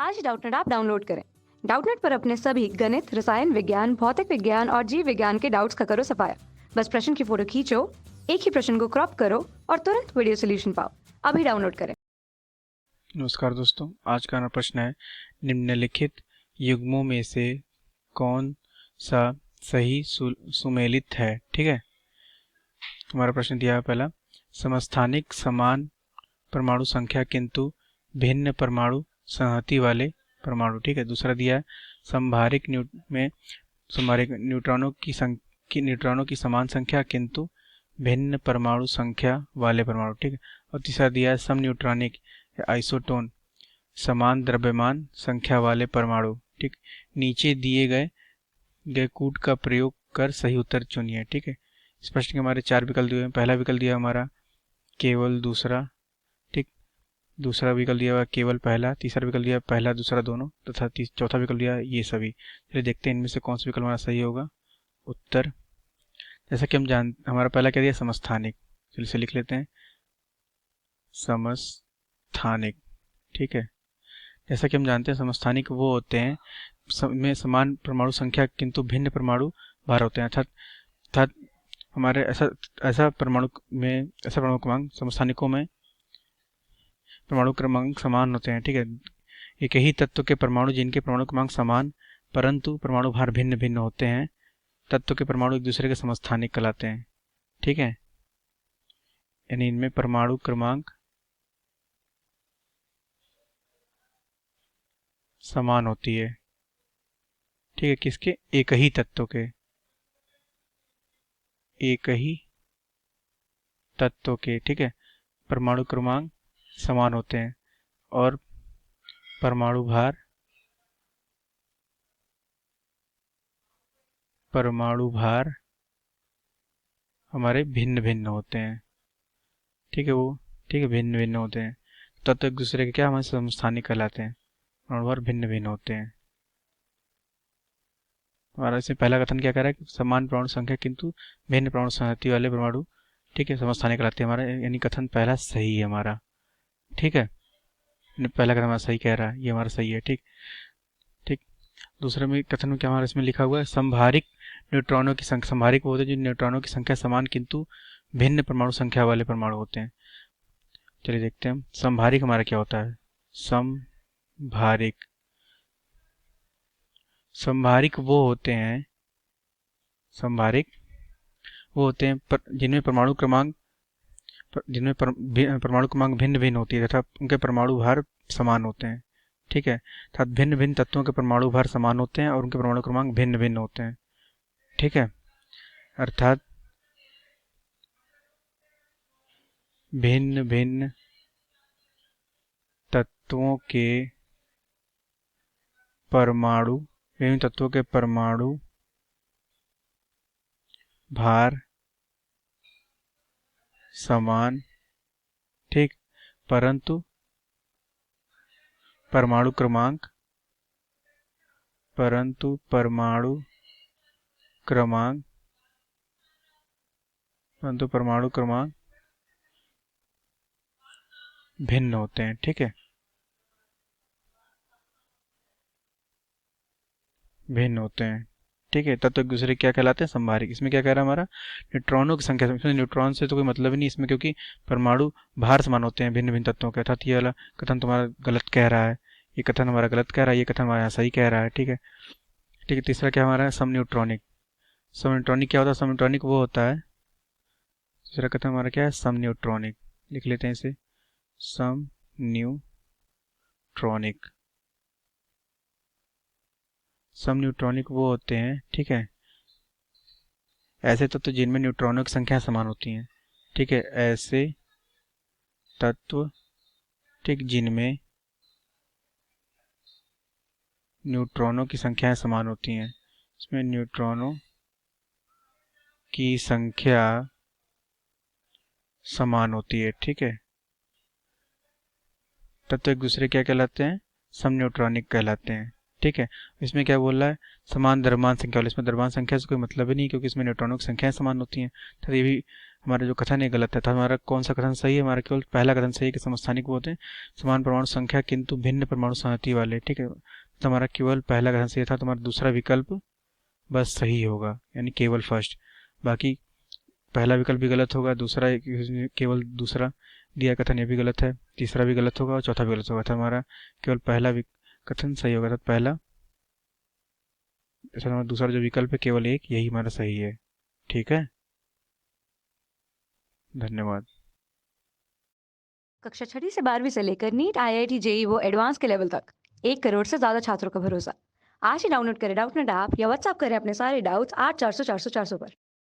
आज Doubtnut app download करें। Doubtnut पर अपने सभी गणित, रसायन विज्ञान, भौतिक विज्ञान और जीव विज्ञान के डाउट्स का करो सफाया। बस प्रश्न की फोटो खींचो, एक ही प्रश्न को क्रॉप करो और तुरंत वीडियो सोल्यूशन पाओ। अभी डाउनलोड करें। नमस्कार दोस्तों, आज का हमारा प्रश्न है निम्नलिखित युग्मों में से कौन सा सही सुमेलित है। ठीक है, हमारा प्रश्न दिया है पहला, समस्थानिक समान परमाणु संख्या किंतु भिन्न परमाणु संहति वाले परमाणु। ठीक है, दूसरा दिया है संभारिक न्यूट्रॉनों की समान संख्या किंतु भिन्न परमाणु संख्या वाले परमाणु। ठीक है, और तीसरा दिया है समन्यूट्रॉनिक आइसोटोन समान द्रव्यमान संख्या वाले परमाणु। ठीक, नीचे दिए गए कूट का प्रयोग कर सही उत्तर चुनिए। ठीक है, इस प्रश्न के हमारे 4 विकल्प दिए हैं। पहला विकल्प दिया हमारा केवल दूसरा, ठीक, दूसरा विकल्प दिया हुआ केवल पहला, तीसरा विकल्प दिया पहला दूसरा दोनों, तथा चौथा विकल्प दिया ये सभी। चलिए देखते हैं इनमें से कौन सा विकल्प हमारा सही होगा। उत्तर जैसा कि हमारा पहला क्या दिया, समस्थानिक। चलिए इसे लिख लेते हैं, समस्थानिक। ठीक है, जैसा कि हम जानते हैं समस्थानिक वो होते हैं में समान परमाणु संख्या किंतु भिन्न परमाणु भार होते हैं। अर्थात हमारे ऐसा परमाणु क्रमांक समस्थानिकों में परमाणु क्रमांक समान होते हैं। ठीक है, एक ही तत्व के परमाणु जिनके परमाणु क्रमांक समान परंतु परमाणु भार भिन्न भिन्न होते हैं, तत्व के परमाणु एक दूसरे के समस्थानिक कहलाते हैं। ठीक है, यानी इनमें परमाणु क्रमांक समान होती है। ठीक है, किसके, एक ही तत्व के, एक ही तत्व के। ठीक है, परमाणु क्रमांक समान होते हैं और परमाणु भार हमारे भिन्न भिन्न होते हैं। ठीक है, ठीक है, भिन्न भिन्न होते हैं। तत्व एक दूसरे के क्या हमारे समस्थानिक कहलाते हैं, परमाणु भार भिन्न भिन्न होते हैं। हमारा इसमें पहला कथन क्या कह रहा है, समान परमाणु संख्या किंतु भिन्न परमाणु संहति वाले परमाणु, ठीक है, समस्थानिक कहलाते हैं हमारा, यानी कथन पहला सही है हमारा। ठीक है, पहला कथन हमारा सही कह रहा है, ये हमारा सही है। ठीक ठीक, दूसरे में कथन में क्या हमारा इसमें लिखा हुआ है, संभारिक न्यूट्रॉनों की संख्या, संभारिक वो होते हैं जो न्यूट्रॉनों की संख्या समान किंतु भिन्न परमाणु संख्या वाले परमाणु होते हैं। चलिए देखते हैं संभारिक हमारा क्या होता है। संभारिक वो होते हैं जिनमें परमाणु क्रमांक भिन्न भिन्न होती है तथा उनके परमाणु भार समान होते हैं। ठीक है, अर्थात भिन्न भिन्न तत्वों के परमाणु भार समान होते हैं और उनके परमाणु क्रमांक भिन्न भिन्न होते हैं। ठीक है, अर्थात भिन्न भिन्न तत्वों के परमाणु भार समान, ठीक, परंतु परमाणु क्रमांक भिन्न होते हैं। ठीक है, भिन्न होते हैं। ठीक है, तत्व एक दूसरे क्या कहलाते हैं, संभारिक। इसमें क्या कह रहा है हमारा, न्यूट्रॉनों की संख्या, इसमें न्यूट्रॉन से तो कोई मतलब ही नहीं इसमें, क्योंकि परमाणु भार समान होते हैं भिन्न भिन्न तत्वों के। अर्थात ये वाला कथन तुम्हारा गलत कह रहा है, ये कथन हमारा गलत कह रहा है, ये कथन हमारा यहाँ सही कह रहा है। ठीक है, ठीक है, तीसरा क्या हमारा है, समन्यूट्रॉनिक। समन्यूट्रॉनिक क्या होता है, समन्यूट्रॉनिक वो होता है, तीसरा कथन हमारा क्या है, समन्यूट्रॉनिक। लिख लेते हैं इसे, समन्यूट्रॉनिक वो होते हैं, ठीक है, ऐसे तत्व जिनमें न्यूट्रॉनों की संख्या समान होती है। ठीक है, ऐसे तत्व, ठीक, जिनमें न्यूट्रॉनों की संख्याएं समान होती हैं। इसमें न्यूट्रॉनों की संख्या समान होती है। ठीक है, तत्व एक दूसरे क्या कहलाते हैं, समन्यूट्रॉनिक कहलाते हैं। ठीक है, इसमें क्या बोल रहा है, समान द्रव्यमान संख्या वाले। इसमें द्रव्यमान संख्या से कोई मतलब ही नहीं, क्योंकि इसमें न्यूट्रॉनों की संख्याएं समान होती हैं, तो ये भी हमारा जो कथन है गलत है। तो हमारा कौन सा कथन सही है? हमारा केवल पहला कथन सही है कि समस्थानिक वो होते हैं समान परमाणु संख्या किंतु भिन्न परमाणु संहति वाले, ठीक है। तो हमारा केवल पहला कथन सही था, तो हमारा दूसरा विकल्प बस सही होगा, यानी केवल फर्स्ट। बाकी पहला विकल्प भी गलत होगा, दूसरा केवल दूसरा दिया कथन ये भी गलत है, तीसरा भी गलत होगा और चौथा भी गलत होगा। तो हमारा केवल पहला कथन सही होगा। तो पहला, ऐसा हमारा दूसरा जो विकल्प है केवल एक, यही हमारा सही है। ठीक है, धन्यवाद। कक्षा 6वीं से 12वीं से लेकर नीट, IIT, JEE वो एडवांस के लेवल तक 1 करोड़ से ज्यादा छात्रों का भरोसा। आज ही डाउनलोड करें डाउटनेट ऐप या व्हाट्सएप करें अपने सारे डाउट्स 8400 400 400 पर।